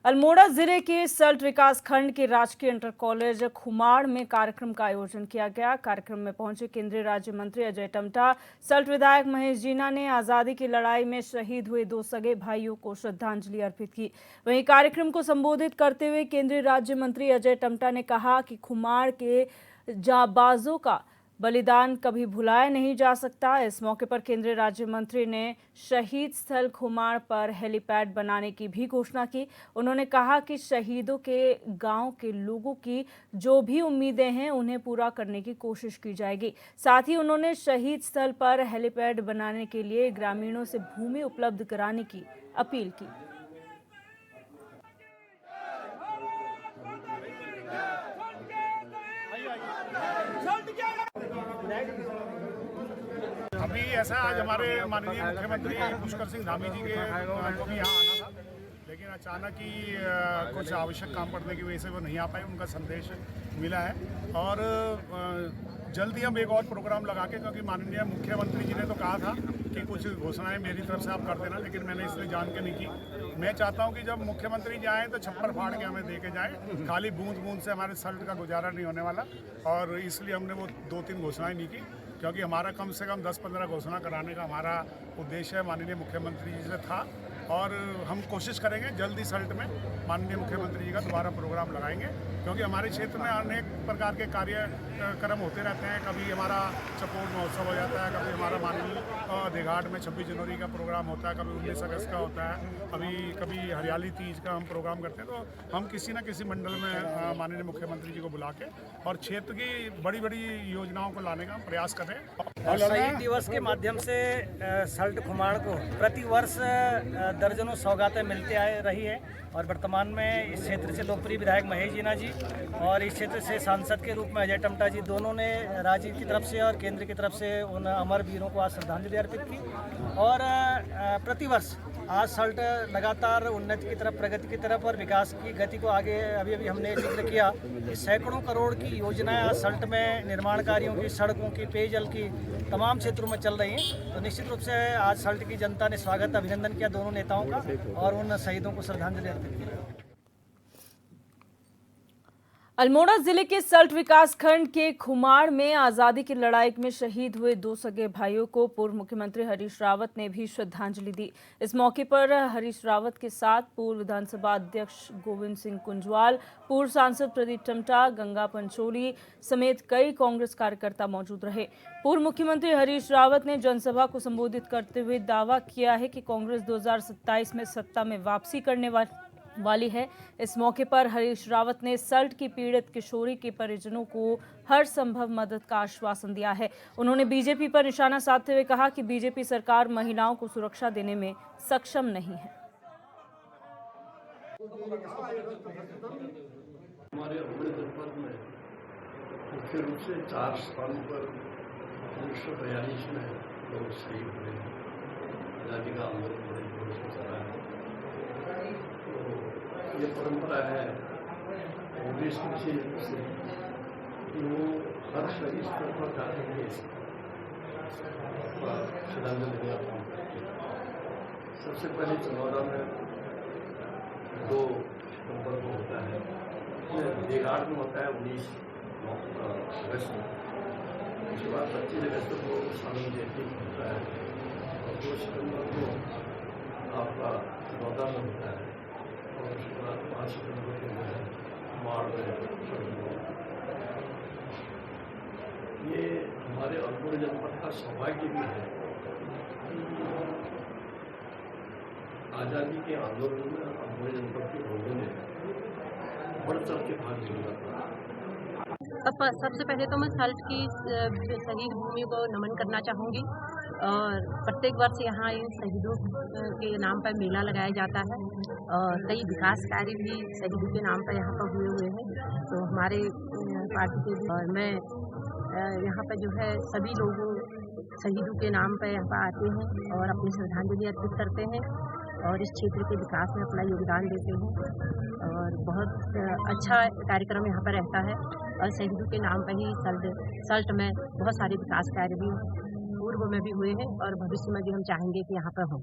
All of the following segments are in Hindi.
अल्मोड़ा जिले के सल्ट विकास खंड के राजकीय इंटर कॉलेज खुमाड़ में कार्यक्रम का आयोजन किया गया। कार्यक्रम में पहुंचे केंद्रीय राज्य मंत्री अजय टम्टा, सल्ट विधायक महेश जीना ने आजादी की लड़ाई में शहीद हुए 2 सगे भाइयों को श्रद्धांजलि अर्पित की। वहीं कार्यक्रम को संबोधित करते हुए केंद्रीय राज्य मंत्री अजय टम्टा ने कहा कि खुमाड़ के जांबाजों का बलिदान कभी भुलाया नहीं जा सकता। इस मौके पर केंद्रीय राज्य मंत्री ने शहीद स्थल खुमाड़ पर हेलीपैड बनाने की भी घोषणा की। उन्होंने कहा कि शहीदों के गांव के लोगों की जो भी उम्मीदें हैं उन्हें पूरा करने की कोशिश की जाएगी। साथ ही उन्होंने शहीद स्थल पर हेलीपैड बनाने के लिए ग्रामीणों से भूमि उपलब्ध कराने की अपील की। अभी ऐसा आज हमारे माननीय मुख्यमंत्री पुष्कर सिंह धामी जी के को भी यहाँ आना था, लेकिन अचानक ही कुछ आवश्यक काम पड़ने की वजह से वो नहीं आ पाए। उनका संदेश मिला है और जल्द ही हम एक और प्रोग्राम लगा के, क्योंकि माननीय मुख्यमंत्री जी ने तो कहा था कि कुछ घोषणाएं मेरी तरफ से आप कर देना, लेकिन मैंने इसलिए जान के नहीं की। मैं चाहता हूं कि जब मुख्यमंत्री जाएं तो छप्पर फाड़ के हमें दे के जाएं। खाली बूंद बूंद से हमारे सल्ट का गुजारा नहीं होने वाला, और इसलिए हमने वो 2-3 घोषणाएं नहीं की, क्योंकि हमारा कम से कम 10-15 घोषणा कराने का हमारा उद्देश्य माननीय मुख्यमंत्री जी से था। और हम कोशिश करेंगे जल्दी सल्ट में माननीय मुख्यमंत्री जी का दोबारा प्रोग्राम लगाएंगे, क्योंकि हमारे क्षेत्र में अनेक प्रकार के कार्यक्रम होते रहते हैं। कभी हमारा चपोट महोत्सव हो जाता है, कभी हमारा माननीय देघाट में 26 जनवरी का प्रोग्राम होता है, कभी 19 अगस्त का होता है, कभी हरियाली तीज का हम प्रोग्राम करते हैं। तो हम किसी न किसी मंडल में माननीय मुख्यमंत्री जी को बुला के और क्षेत्र की बड़ी बड़ी योजनाओं को लाने का हम प्रयास कर रहे हैं। शहीद दिवस के माध्यम से सल्ट खुमाड़ को प्रतिवर्ष दर्जनों सौगातें मिलती आ रही है, और वर्तमान में इस क्षेत्र से लोकप्रिय विधायक महेश जीना जी और इस क्षेत्र से सांसद के रूप में अजय टम्टा जी, दोनों ने राज्य की तरफ से और केंद्र की तरफ से उन अमर वीरों को आज श्रद्धांजलि अर्पित की। और प्रतिवर्ष आज सल्ट लगातार उन्नति की तरफ, प्रगति की तरफ और विकास की गति को आगे, अभी हमने जिक्र किया कि सैकड़ों करोड़ की योजनाएं आज सल्ट में निर्माण कार्यों की, सड़कों की, पेयजल की तमाम क्षेत्रों में चल रही हैं। तो निश्चित रूप से आज सल्ट की जनता ने स्वागत, अभिनंदन किया दोनों नेताओं का और उन शहीदों को श्रद्धांजलि अर्पित की। अल्मोड़ा जिले के सल्ट विकास खंड के खुमाड़ में आजादी की लड़ाई में शहीद हुए 2 सगे भाइयों को पूर्व मुख्यमंत्री हरीश रावत ने भी श्रद्धांजलि दी। इस मौके पर हरीश रावत के साथ पूर्व विधानसभा अध्यक्ष गोविंद सिंह कुंजवाल, पूर्व सांसद प्रदीप टम्टा, गंगा पंचोली समेत कई कांग्रेस कार्यकर्ता मौजूद रहे। पूर्व मुख्यमंत्री हरीश रावत ने जनसभा को संबोधित करते हुए दावा किया है कि कांग्रेस 2027 में सत्ता में वापसी करने वाली है। इस मौके पर हरीश रावत ने सल्ट की पीड़ित किशोरी के परिजनों को हर संभव मदद का आश्वासन दिया है। उन्होंने बीजेपी पर निशाना साधते हुए कहा कि बीजेपी सरकार महिलाओं को सुरक्षा देने में सक्षम नहीं है। हमारे अल्मोड़ा जनपद में मुख्य रूप से 4 स्थानों पर 1942 में लोग शहीद हुए। आजादी का आंदोलन बड़े जोर से चला है। ये परंपरा है कांग्रेस की से कि वो हर शहीद स्थल पर जाकर के श्रद्धांजलि देने का काम करते हैं। सबसे पहले चनौदा में 2 सितंबर को होता है, देघाट में होता है 19 अगस्त में, उसके बाद 25 अगस्त को स्वामी जयंती होता है, और 2 सितंबर को आपका चनौदा में होता है, और उसके बाद 5 सितंबर को जो है माड़ में। ये हमारे अल्मोड़ा जनपद का सौभाग्य भी है कि आज़ादी के आंदोलन में अल्मोड़ा जनपद के लोगों ने बढ़ चढ़ के भाग लिया। सबसे पहले तो मैं सल्ट की शहीद भूमि को नमन करना चाहूँगी, और प्रत्येक वर्ष यहाँ इन शहीदों के नाम पर मेला लगाया जाता है, और कई विकास कार्य भी शहीदों के नाम पर यहाँ पर हुए हैं। तो हमारे पार्टी के, और मैं यहाँ पर जो है सभी लोगों शहीदों के नाम पर यहाँ पर आते हैं और अपनी श्रद्धांजलि अर्पित करते हैं और इस क्षेत्र के विकास में अपना योगदान देते हैं, और बहुत अच्छा कार्यक्रम यहाँ पर रहता है। और शहीदों के नाम पर ही सल्ट में बहुत सारे विकास कार्य भी पूर्व में भी हुए हैं और भविष्य में भी हम चाहेंगे कि यहाँ पर हों।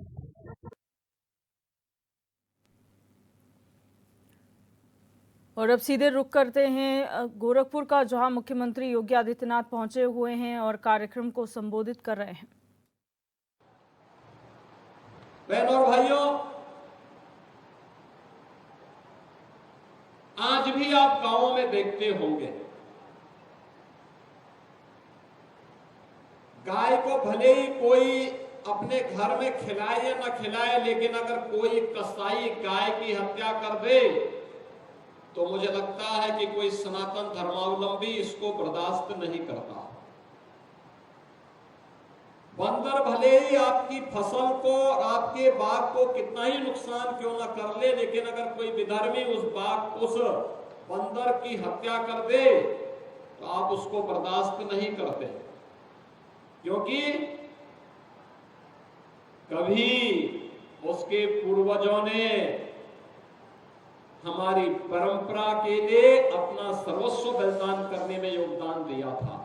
और अब सीधे रुख करते हैं गोरखपुर का, जहां मुख्यमंत्री योगी आदित्यनाथ पहुंचे हुए हैं और कार्यक्रम को संबोधित कर रहे हैं। बहनों और भाइयों, आज भी आप गांवों में देखते होंगे, गाय को भले ही कोई अपने घर में खिलाए या ना खिलाए, लेकिन अगर कोई कसाई गाय की हत्या कर दे तो मुझे लगता है कि कोई सनातन धर्मावलंबी इसको बर्दाश्त नहीं करता। बंदर भले ही आपकी फसल को और आपके बाग को कितना ही नुकसान क्यों ना कर ले, लेकिन अगर कोई विधर्मी उस बंदर की हत्या कर दे तो आप उसको बर्दाश्त नहीं करते, क्योंकि कभी उसके पूर्वजों ने हमारी परंपरा के लिए अपना सर्वस्व बलिदान करने में योगदान दिया था।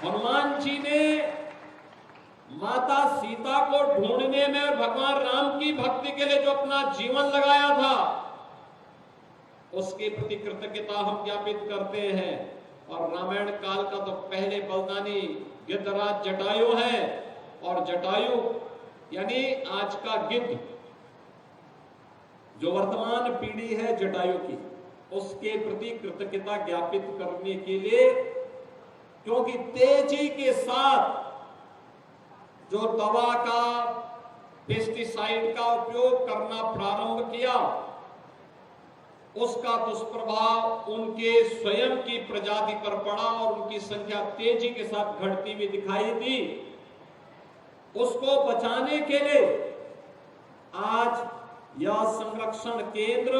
हनुमान जी ने माता सीता को ढूंढने में और भगवान राम की भक्ति के लिए जो अपना जीवन लगाया था, उसके प्रति कृतज्ञता हम ज्ञापित करते हैं। और रामायण काल का तो पहले बलिदानी गिद्धराज जटायु है, और जटायु यानी आज का गिद्ध, जो वर्तमान पीढ़ी है जटायु की, उसके प्रति कृतज्ञता ज्ञापित करने के लिए, क्योंकि तेजी के साथ जो दवा का, पेस्टिसाइड का उपयोग करना प्रारंभ किया, उसका दुष्प्रभाव उनके स्वयं की प्रजाति पर पड़ा और उनकी संख्या तेजी के साथ घटती हुई दिखाई दी। उसको बचाने के लिए आज यह संरक्षण केंद्र,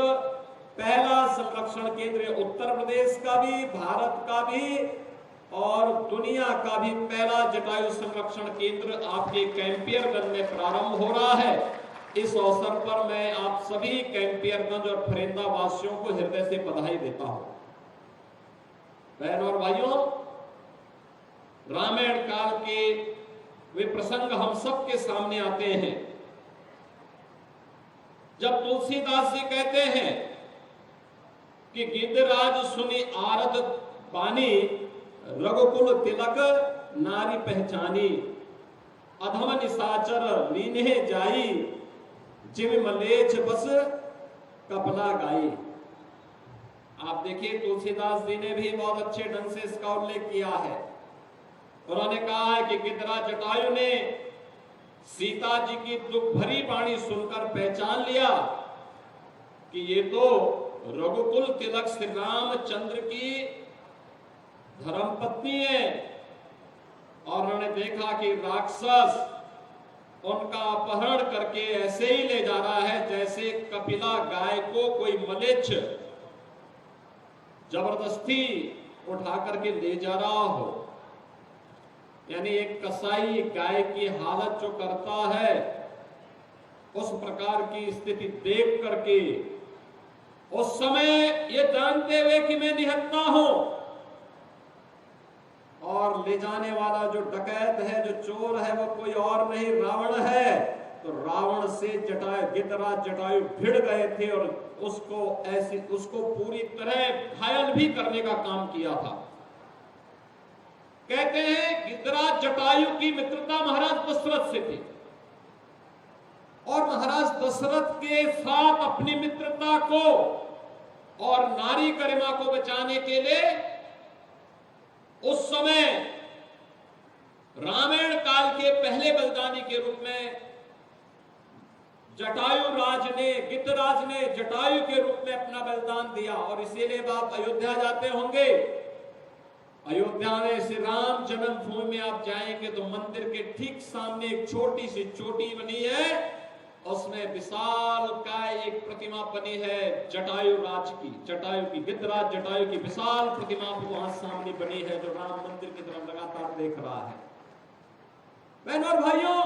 पहला संरक्षण केंद्र उत्तर प्रदेश का भी, भारत का भी और दुनिया का भी पहला जटायु संरक्षण केंद्र आपके कैंपियरगंज में प्रारंभ हो रहा है। इस अवसर पर मैं आप सभी कैंपियरगंज और फरेंदा वासियों को हृदय से बधाई देता हूं। बहनों और भाइयों, रामायण काल के वे प्रसंग हम सबके सामने आते हैं, जब तुलसीदास जी कहते हैं कि गिद्धराज सुनी आरत बानी, रघुकुल तिलक नारी पहचानी, अधम निशाचर लीने जाई, जिम मलेच्छ बस कपला गाई। आप देखिए, तुलसीदास जी ने भी बहुत अच्छे ढंग से इसका उल्लेख किया है। उन्होंने कहा है कि गिद्धराज जटायु ने सीता जी की दुख भरी वाणी सुनकर पहचान लिया कि ये तो रघुकुल तिलक श्री रामचंद्र की धर्मपत्नी है, और उन्होंने देखा कि राक्षस उनका अपहरण करके ऐसे ही ले जा रहा है जैसे कपिला गाय को कोई मलेच्छ जबरदस्ती उठा करके ले जा रहा हो। यानी एक कसाई गाय की हालत जो करता है, उस प्रकार की स्थिति देख करके उस समय ये जानते हुए कि मैं निहत्था हूं, और ले जाने वाला जो डकैत है, जो चोर है, वो कोई और नहीं रावण है, तो रावण से गिद्धराज जटायु भिड़ गए थे और उसको पूरी तरह घायल भी करने का काम किया था। कहते हैं गिद्धराज जटायु की मित्रता महाराज दशरथ से थी, और महाराज दशरथ के साथ अपनी मित्रता को और नारी गरिमा को बचाने के लिए उस समय रामायण काल के पहले बलिदानी के रूप में गिद्धराज ने जटायु के रूप में अपना बलिदान दिया। और इसीलिए आप अयोध्या जाते होंगे, अयोध्या में श्री राम जन्मभूमि में आप जाएंगे तो मंदिर के ठीक सामने एक छोटी सी चोटी बनी है, उसमें विशाल काय एक प्रतिमा बनी है जटायु राज की, गिद्धराज जटायु की विशाल प्रतिमा वहां सामने बनी है, जो राम मंदिर की तरफ लगातार देख रहा है। बहनों और भाइयों,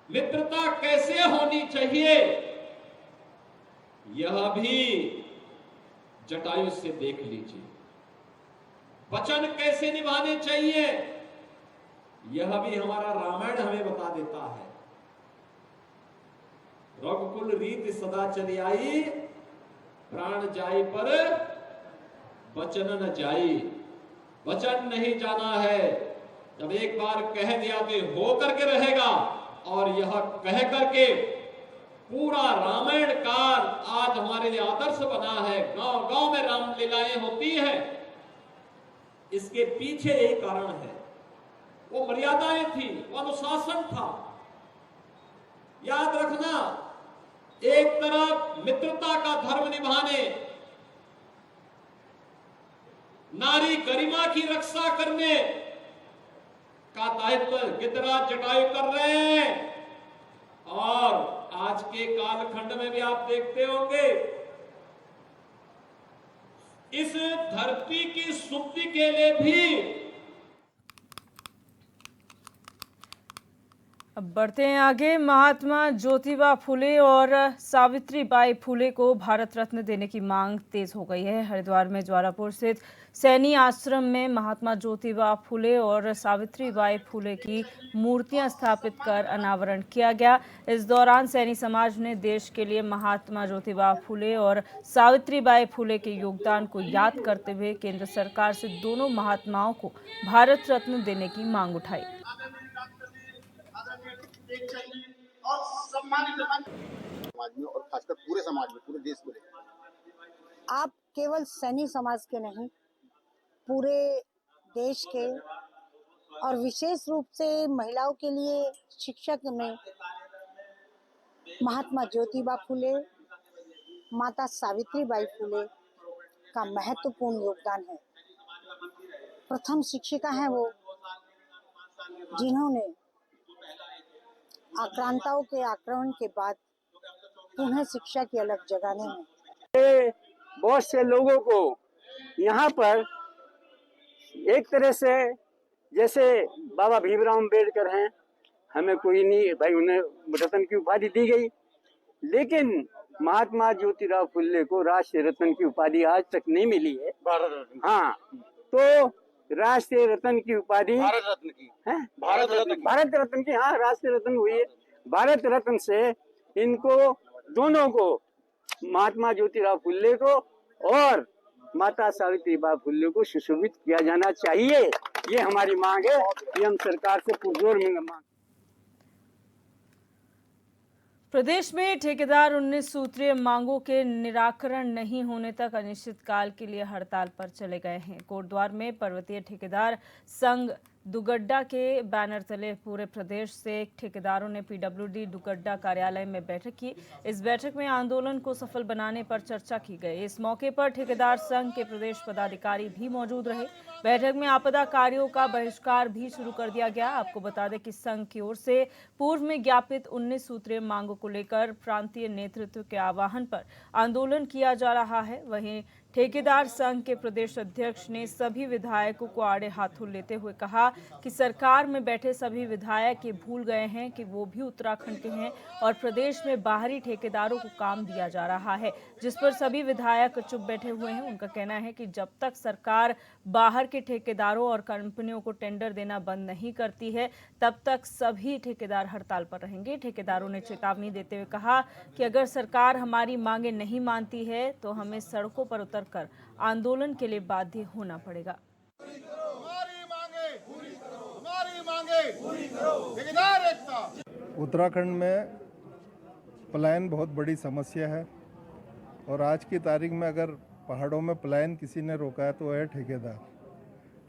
मित्रता कैसे होनी चाहिए, यह भी जटायु से देख लीजिए। वचन कैसे निभाने चाहिए, यह भी हमारा रामायण हमें बता देता है। रघुकुल रीत सदा चली आई, प्राण जाए पर वचन न जाई। वचन नहीं जाना है, जब एक बार कह दिया तो हो करके रहेगा। और यह कह करके पूरा रामायण काल आज हमारे लिए आदर्श बना है। गांव गांव में रामलीलाएं होती हैं, इसके पीछे यही कारण है। वो मर्यादाएं थी, वो अनुशासन था। याद रखना, एक तरफ मित्रता का धर्म निभाने, नारी गरिमा की रक्षा करने का दायित्व गिद्धराज जटायु कर रहे हैं। और आज के कालखंड में भी आप देखते होंगे, इस धरती की शुद्धि के लिए भी। अब बढ़ते हैं आगे। महात्मा ज्योतिबा फुले और सावित्रीबाई फुले को भारत रत्न देने की मांग तेज हो गई है। हरिद्वार में ज्वालापुर स्थित सैनी आश्रम में महात्मा ज्योतिबा फुले और सावित्रीबाई फुले की मूर्तियां स्थापित कर अनावरण किया गया। इस दौरान सैनी समाज ने देश के लिए महात्मा ज्योतिबा फुले और सावित्रीबाई फुले के योगदान को याद करते हुए केंद्र सरकार से दोनों महात्माओं को भारत रत्न देने की मांग उठाई। और सम्मानित समाज में और खासकर पूरे समाज में, पूरे देश में। आप केवल सैनी समाज के नहीं, पूरे देश के और विशेष रूप से महिलाओं के लिए शिक्षक में महात्मा ज्योतिबा फुले, माता सावित्रीबाई फुले का महत्वपूर्ण योगदान है। प्रथम शिक्षिका हैं वो, जिन्होंने आक्रांताओं के आक्रमण के बाद पुनः शिक्षा की अलग जगाने में बहुत से लोगों को यहाँ पर एक तरह से, जैसे बाबा भीमराव अम्बेडकर हैं, हमें कोई नहीं भाई, उन्हें रत्न की उपाधि दी गई, लेकिन महात्मा ज्योतिराव फुले को राष्ट्रीय रत्न की उपाधि आज तक नहीं मिली है। हाँ, तो राष्ट्रीय रत्न की उपाधि भारत रत्न की है, भारत रत्न की, हाँ राष्ट्रीय रत्न हुई है। भारत रत्न से इनको दोनों को, महात्मा ज्योतिराव फुले को और माता सावित्रीबाई फुले को सुशोभित किया जाना चाहिए। ये हमारी मांग है, ये हम सरकार से पुरजोर मांग। प्रदेश में ठेकेदार 19 सूत्रीय मांगों के निराकरण नहीं होने तक अनिश्चितकाल के लिए हड़ताल पर चले गए हैं। कोटद्वार में पर्वतीय ठेकेदार संघ दुगड्डा के बैनर तले पूरे प्रदेश से ठेकेदारों ने पीडब्ल्यूडी दुगड्डा कार्यालय में बैठक की। इस बैठक में आंदोलन को सफल बनाने पर चर्चा की गई। इस मौके पर ठेकेदार संघ के प्रदेश पदाधिकारी भी मौजूद रहे। बैठक में आपदा कार्यों का बहिष्कार भी शुरू कर दिया गया। आपको बता दें कि संघ की ओर से पूर्व में ज्ञापित 19 सूत्रीय मांगों को लेकर प्रांतीय नेतृत्व के आह्वान पर आंदोलन किया जा रहा है। वहीं ठेकेदार संघ के प्रदेश अध्यक्ष ने सभी विधायकों को आड़े हाथों लेते हुए कहा कि सरकार में बैठे सभी विधायक ये भूल गए हैं कि वो भी उत्तराखंड के हैं और प्रदेश में बाहरी ठेकेदारों को काम दिया जा रहा है, जिस पर सभी विधायक चुप बैठे हुए हैं। उनका कहना है कि जब तक सरकार बाहर के ठेकेदारों और कंपनियों को टेंडर देना बंद नहीं करती है, तब तक सभी ठेकेदार हड़ताल पर रहेंगे। ठेकेदारों ने चेतावनी देते हुए कहा कि अगर सरकार हमारी मांगे नहीं मानती है तो हमें सड़कों पर कर आंदोलन के लिए बाध्य होना पड़ेगा। उत्तराखंड में पलायन बहुत बड़ी समस्या है और आज की तारीख में अगर पहाड़ों में पलायन किसी ने रोका है तो वह है ठेकेदार।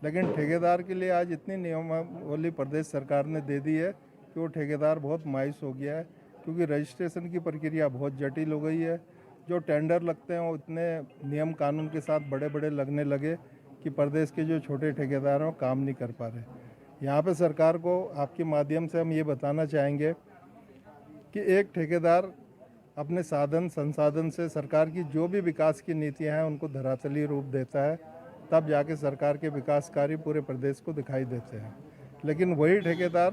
लेकिन ठेकेदार के लिए आज इतनी नियमावली प्रदेश सरकार ने दे दी है कि वो ठेकेदार बहुत मायूस हो गया है, क्योंकि रजिस्ट्रेशन की प्रक्रिया बहुत जटिल हो गई है। जो टेंडर लगते हैं वो इतने नियम कानून के साथ बड़े बड़े लगने लगे कि प्रदेश के जो छोटे ठेकेदार हैं वो काम नहीं कर पा रहे। यहाँ पे सरकार को आपके माध्यम से हम ये बताना चाहेंगे कि एक ठेकेदार अपने साधन संसाधन से सरकार की जो भी विकास की नीतियाँ हैं उनको धरातलीय रूप देता है, तब जाके सरकार के विकास कार्य पूरे प्रदेश को दिखाई देते हैं। लेकिन वही ठेकेदार,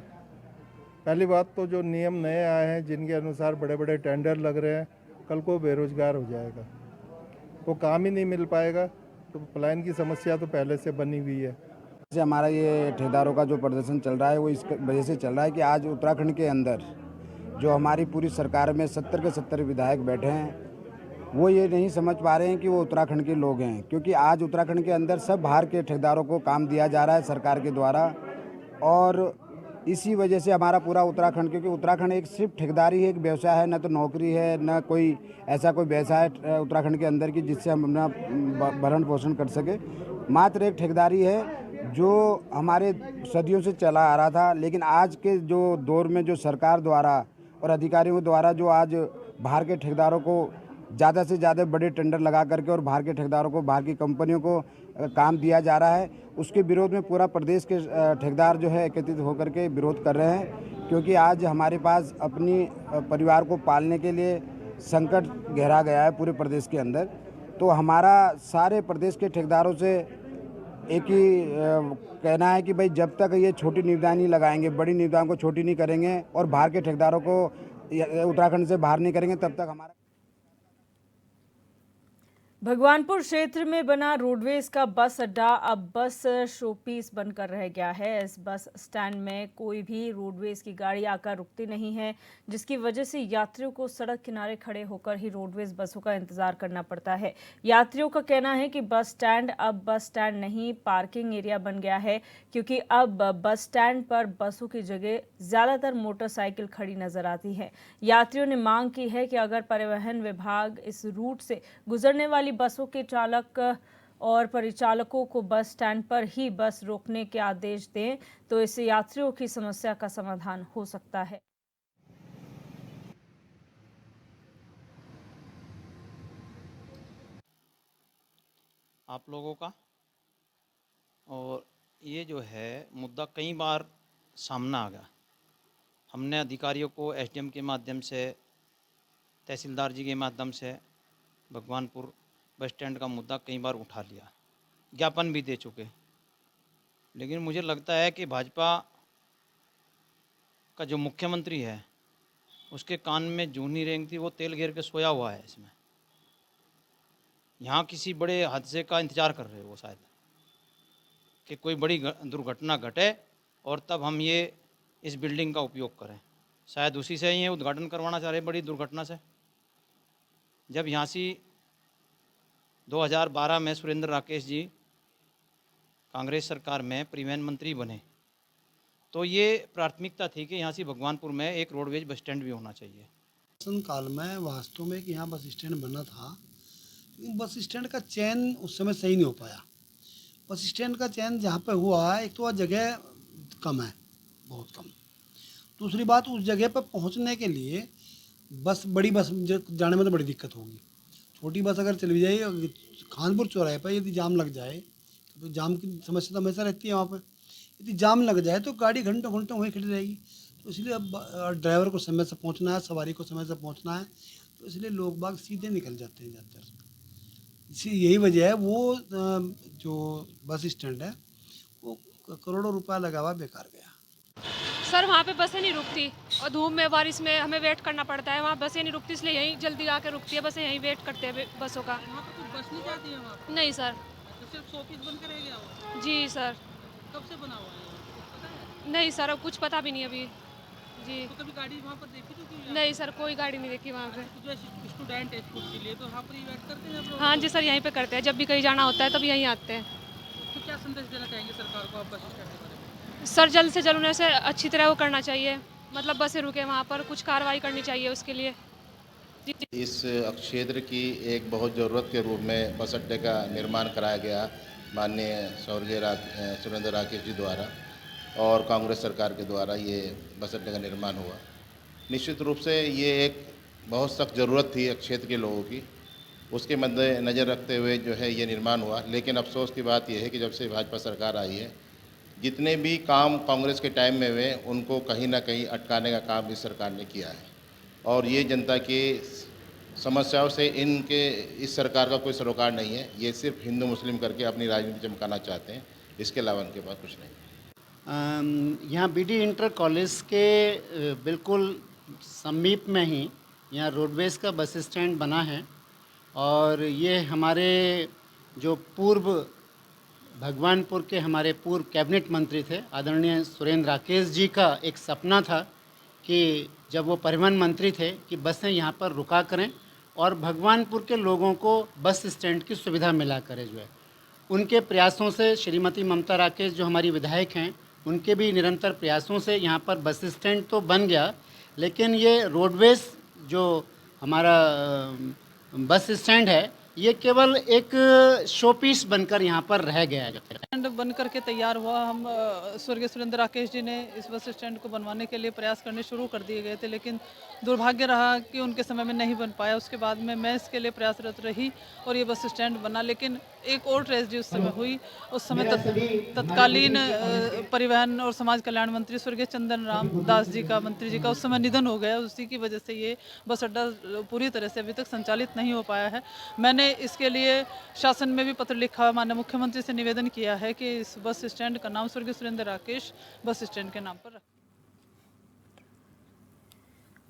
पहली बात तो जो नियम नए आए हैं जिनके अनुसार बड़े बड़े टेंडर लग रहे हैं, कल को बेरोजगार हो जाएगा, वो काम ही नहीं मिल पाएगा। तो पलायन की समस्या तो पहले से बनी हुई है। जैसे हमारा ये ठेकेदारों का जो प्रदर्शन चल रहा है वो इस वजह से चल रहा है कि आज उत्तराखंड के अंदर जो हमारी पूरी सरकार में 70 के 70 विधायक बैठे हैं वो ये नहीं समझ पा रहे हैं कि वो उत्तराखंड के लोग हैं, क्योंकि आज उत्तराखंड के अंदर सब बाहर के ठेकेदारों को काम दिया जा रहा है सरकार के द्वारा। और इसी वजह से हमारा पूरा उत्तराखंड, क्योंकि उत्तराखंड एक सिर्फ ठेकेदारी है, एक व्यवसाय है, न तो नौकरी है, न कोई ऐसा कोई व्यवसाय उत्तराखंड के अंदर की जिससे हम अपना भरण पोषण कर सके। मात्र एक ठेकेदारी है जो हमारे सदियों से चला आ रहा था। लेकिन आज के जो दौर में जो सरकार द्वारा और अधिकारियों द्वारा जो आज बाहर के ठेकेदारों को ज़्यादा से ज़्यादा बड़े टेंडर लगा करके और बाहर के ठेकेदारों को, बाहर की कंपनियों को काम दिया जा रहा है, उसके विरोध में पूरा प्रदेश के ठेकेदार जो है एकत्रित होकर के विरोध कर रहे हैं। क्योंकि आज हमारे पास अपनी परिवार को पालने के लिए संकट गहरा गया है पूरे प्रदेश के अंदर। तो हमारा सारे प्रदेश के ठेकेदारों से एक ही कहना है कि भाई जब तक ये छोटी निविदाएं नहीं लगाएंगे, बड़ी निविदाओं को छोटी नहीं करेंगे और बाहर के ठेकेदारों को उत्तराखंड से बाहर नहीं करेंगे, तब तक हमारा। भगवानपुर क्षेत्र में बना रोडवेज का बस अड्डा अब बस शोपीस बनकर रह गया है। इस बस स्टैंड में कोई भी रोडवेज की गाड़ी आकर रुकती नहीं है, जिसकी वजह से यात्रियों को सड़क किनारे खड़े होकर ही रोडवेज बसों का इंतजार करना पड़ता है। यात्रियों का कहना है कि बस स्टैंड अब बस स्टैंड नहीं, पार्किंग एरिया बन गया है, क्योंकि अब बस स्टैंड पर बसों की जगह ज्यादातर मोटरसाइकिल खड़ी नजर आती है। यात्रियों ने मांग की है कि अगर परिवहन विभाग इस रूट से गुजरने वाली बसों के चालक और परिचालकों को बस स्टैंड पर ही बस रोकने के आदेश दें तो इससे यात्रियों की समस्या का समाधान हो सकता है। आप लोगों का और ये जो है मुद्दा कई बार सामना आ गया। हमने अधिकारियों को एसडीएम के माध्यम से, तहसीलदार जी के माध्यम से भगवानपुर बस स्टैंड का मुद्दा कई बार उठा लिया, ज्ञापन भी दे चुके। लेकिन मुझे लगता है कि भाजपा का जो मुख्यमंत्री है उसके कान में जूं नहीं रेंगती, वो तेल घेर के सोया हुआ है इसमें। यहाँ किसी बड़े हादसे का इंतज़ार कर रहे हो वो शायद, कि कोई बड़ी दुर्घटना घटे और तब हम ये इस बिल्डिंग का उपयोग करें। शायद उसी से ही ये उद्घाटन करवाना चाह रहे बड़ी दुर्घटना से। जब यहाँ से 2012 में सुरेंद्र राकेश जी कांग्रेस सरकार में परिवहन मंत्री बने तो ये प्राथमिकता थी कि यहाँ से भगवानपुर में एक रोडवेज बस स्टैंड भी होना चाहिए। शासन काल में वास्तव में कि यहाँ बस स्टैंड बना था, बस स्टैंड का चयन उस समय सही नहीं हो पाया। बस स्टैंड का चयन जहाँ पे हुआ, एक तो वह जगह कम है, बहुत कम। दूसरी बात, उस जगह पर पहुँचने के लिए बड़ी बस जाने में तो बड़ी दिक्कत होगी। छोटी बस अगर चली जाए खानपुर चौराहे पर, यदि जाम लग जाए तो जाम की समस्या तो हमेशा रहती है वहाँ पर। यदि जाम लग जाए तो गाड़ी घंटों घंटों वहीं खड़ी रहेगी। तो इसलिए अब ड्राइवर को समय से पहुँचना है, सवारी को समय से पहुँचना है, तो इसलिए लोग बाग सीधे निकल जाते हैं ज़्यादातर। इसी यही वजह है वो जो बस स्टैंड है वो करोड़ों रुपया लगा हुआ बेकार गया। सर वहाँ पे बसें नहीं रुकती और धूप में बारिश में हमें वेट करना पड़ता है। वहाँ बसें नहीं रुकती, इसलिए यहीं जल्दी आके रुकती है बसें, यहीं वेट करते हैं बसों का। वहाँ पे कुछ बस नहीं जाती है वहाँ पे? नहीं सर। तो सिर्फ शोपीस बन के रह गया हो? जी सर। कब से बना हुआ है पता है? नहीं सर, अब कुछ पता भी नहीं अभी जी। तो कभी गाड़ी वहाँ पर देखी तो? नहीं सर, कोई गाड़ी नहीं देखी वहाँ पे। तो जो स्टूडेंट है स्कूल के लिए, तो वहाँ पर ही वेट करते हैं? हाँ जी सर, यहीं पे करते हैं। जब भी कहीं जाना होता है तब यहीं आते हैं। तो क्या संदेश देना चाहेंगे सरकार को आप बस स्टैंड के बारे में? सर जल्द से जल्द उन्हें से अच्छी तरह वो करना चाहिए, मतलब बसें रुके वहाँ पर, कुछ कार्रवाई करनी चाहिए उसके लिए। इस क्षेत्र की एक बहुत ज़रूरत के रूप में बस अड्डे का निर्माण कराया गया माननीय स्वर्गीय सुरेंद्र राकेश जी द्वारा और कांग्रेस सरकार के द्वारा ये बस अड्डे का निर्माण हुआ। निश्चित रूप से ये एक बहुत सख्त ज़रूरत थी क्षेत्र के लोगों की, उसके मद्देनज़र रखते हुए जो है ये निर्माण हुआ। लेकिन अफसोस की बात यह है कि जब से भाजपा सरकार आई है, जितने भी काम कांग्रेस के टाइम में हुए उनको कहीं ना कहीं अटकाने का काम इस सरकार ने किया है और ये जनता की समस्याओं से इस सरकार का कोई सरोकार नहीं है। ये सिर्फ हिंदू मुस्लिम करके अपनी राजनीति चमकाना चाहते हैं, इसके अलावा उनके पास कुछ नहीं। यहाँ बीडी इंटर कॉलेज के बिल्कुल समीप में ही यहाँ रोडवेज का बस स्टैंड बना है और ये हमारे जो पूर्व भगवानपुर के हमारे पूर्व कैबिनेट मंत्री थे आदरणीय सुरेंद्र राकेश जी का एक सपना था कि जब वो परिवहन मंत्री थे कि बसें यहाँ पर रुका करें और भगवानपुर के लोगों को बस स्टैंड की सुविधा मिला करे जो है। उनके प्रयासों से श्रीमती ममता राकेश जो हमारी विधायक हैं, उनके भी निरंतर प्रयासों से यहाँ पर बस स्टैंड तो बन गया, लेकिन ये रोडवेज जो हमारा बस स्टैंड है ये केवल एक शो पीस बनकर यहाँ पर रह गया है। स्टैंड बन करके तैयार हुआ। हम स्वर्गीय सुरेंद्र राकेश जी ने इस बस स्टैंड को बनवाने के लिए प्रयास करने शुरू कर दिए गए थे, लेकिन दुर्भाग्य रहा कि उनके समय में नहीं बन पाया। उसके बाद में मैं इसके लिए प्रयासरत रही और ये बस स्टैंड बना, लेकिन एक और ट्रेजेडी उस समय हुई। उस समय तत्कालीन परिवहन और समाज कल्याण मंत्री स्वर्गीय चंदन राम दास जी का, मंत्री जी का उस समय निधन हो गया। उसी की वजह से ये बस अड्डा पूरी तरह से अभी तक संचालित नहीं हो पाया है। मैंने इसके लिए शासन में भी पत्र लिखा, माननीय मुख्यमंत्री से निवेदन किया है कि इस बस स्टैंड का नाम स्वर्गीय सुरेंद्र राकेश बस स्टैंड के नाम पर रखें।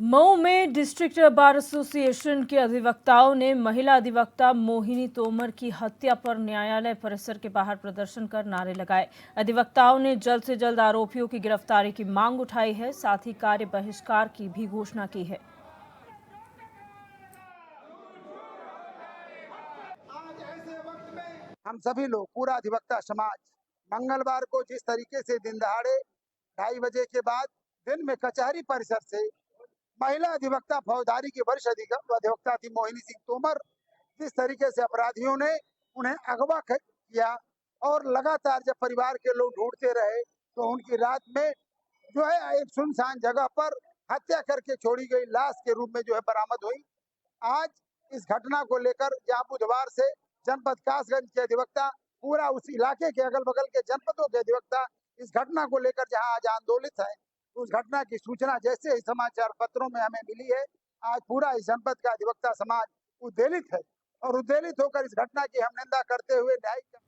मऊ में डिस्ट्रिक्ट बार एसोसिएशन के अधिवक्ताओं ने महिला अधिवक्ता मोहिनी तोमर की हत्या पर न्यायालय परिसर के बाहर प्रदर्शन कर नारे लगाए। अधिवक्ताओं ने जल्द से जल्द आरोपियों की गिरफ्तारी की मांग उठाई है, साथ ही कार्य बहिष्कार की भी घोषणा की है। हम सभी लोग, पूरा अधिवक्ता समाज, मंगलवार को जिस तरीके से दिन दहाड़े 2:30 बजे के बाद दिन में कचहरी परिसर से महिला अधिवक्ता फौजदारी की वरिष्ठ अधिवक्ता थी मोहिनी सिंह तोमर, जिस तरीके से अपराधियों ने उन्हें अगवा किया और लगातार जब परिवार के लोग ढूंढते रहे तो उनकी रात में जो है एक सुनसान जगह पर हत्या करके छोड़ी गई लाश के रूप में जो है बरामद हुई। आज इस घटना को लेकर जहां बुधवार से जनपद कासगंज के अधिवक्ता, पूरा उस इलाके के अगल बगल के जनपदों के अधिवक्ता इस घटना को लेकर जहां आज आंदोलित है, उस घटना की सूचना जैसे ही समाचार पत्रों में हमें मिली है, आज पूरा इस जनपद का अधिवक्ता समाज उद्वेलित है और उद्वेलित होकर इस घटना की हम निंदा करते हुए न्यायिक।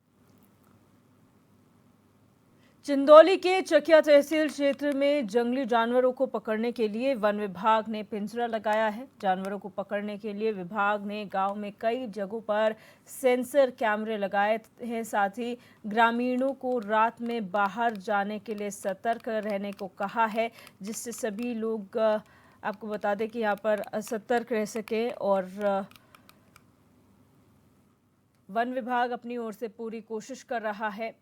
चंदौली के चकिया तहसील क्षेत्र में जंगली जानवरों को पकड़ने के लिए वन विभाग ने पिंजरा लगाया है। जानवरों को पकड़ने के लिए विभाग ने गांव में कई जगहों पर सेंसर कैमरे लगाए हैं। साथ ही ग्रामीणों को रात में बाहर जाने के लिए सतर्क रहने को कहा है, जिससे सभी लोग आपको बता दें कि यहाँ पर सतर्क रह सके। और वन विभाग अपनी ओर से पूरी कोशिश कर रहा है।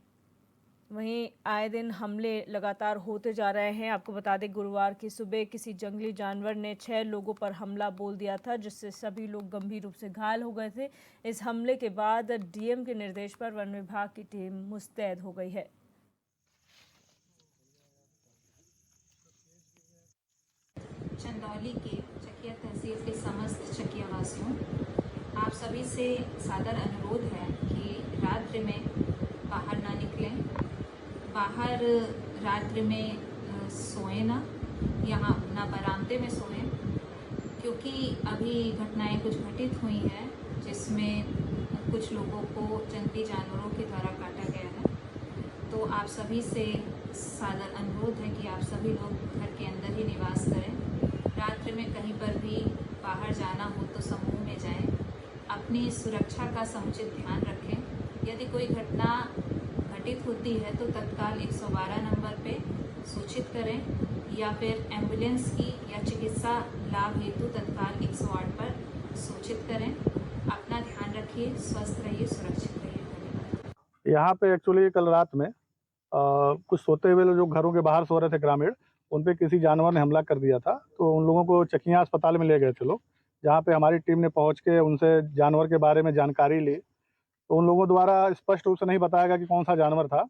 वहीं आए दिन हमले लगातार होते जा रहे हैं। आपको बता दें, गुरुवार की सुबह किसी जंगली जानवर ने 6 लोगों पर हमला बोल दिया था, जिससे सभी लोग गंभीर रूप से घायल हो गए थे। इस हमले के बाद डीएम के निर्देश पर वन विभाग की टीम मुस्तैद हो गई है। चंदौली के चकिया तहसील के समस्त चकिया वासियों, आप सभी से सादर अनुरोध है कि रात्रि में बाहर ना निकलें। बाहर रात्रि में सोएं ना, यहाँ ना बरामदे में सोएं, क्योंकि अभी घटनाएं कुछ घटित हुई हैं जिसमें कुछ लोगों को जंगली जानवरों के द्वारा काटा गया है। तो आप सभी से सादर अनुरोध है कि आप सभी लोग घर के अंदर ही निवास करें। रात्रि में कहीं पर भी बाहर जाना हो तो समूह में जाएं। अपनी सुरक्षा का समुचित ध्यान रखें। यदि कोई घटना घटित होती है तो तत्काल 112 नंबर पे सूचित करें या फिर एम्बुलेंस की या चिकित्सा लाभ हेतु तत्काल 108 पर सूचित करें। अपना ध्यान रखिए, स्वस्थ रहिए, सुरक्षित रहिए। यहाँ पे एक्चुअली कल रात में कुछ सोते हुए जो घरों के बाहर सो रहे थे ग्रामीण, उन पे किसी जानवर ने हमला कर दिया था। तो उन लोगों को चकिया अस्पताल में ले गए थे लोग, जहाँ पे हमारी टीम ने पहुँच के उनसे जानवर के बारे में जानकारी ली। तो उन लोगों द्वारा स्पष्ट रूप से नहीं बताया गया कि कौन सा जानवर था।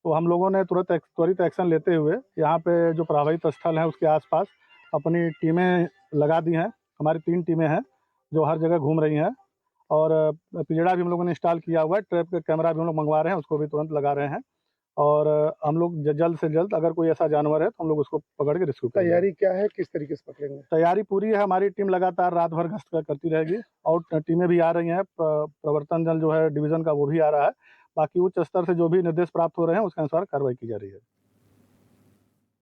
तो हम लोगों ने त्वरित एक्शन लेते हुए यहाँ पे जो प्रभावित स्थल है उसके आसपास अपनी टीमें लगा दी हैं। हमारी 3 टीमें हैं जो हर जगह घूम रही हैं और पिंजड़ा भी हम लोगों ने इंस्टॉल किया हुआ है। ट्रैप का कैमरा भी हम लोग मंगवा रहे हैं, उसको भी तुरंत लगा रहे हैं। और हम लोग जल्द से जल्द अगर कोई ऐसा जानवर है तो हम लोग उसको पकड़ के रेस्क्यू करेंगे। तैयारी क्या है, किस तरीके से पकड़ेंगे? तैयारी पूरी है। हमारी टीम लगातार रात भर गश्त करती रहेगी और टीमें भी आ रही हैं। प्रवर्तन दल जो है डिवीज़न का वो भी आ रहा है। बाकी उच्च स्तर से जो भी निर्देश प्राप्त हो रहे हैं उसके अनुसार कार्रवाई की जा रही है।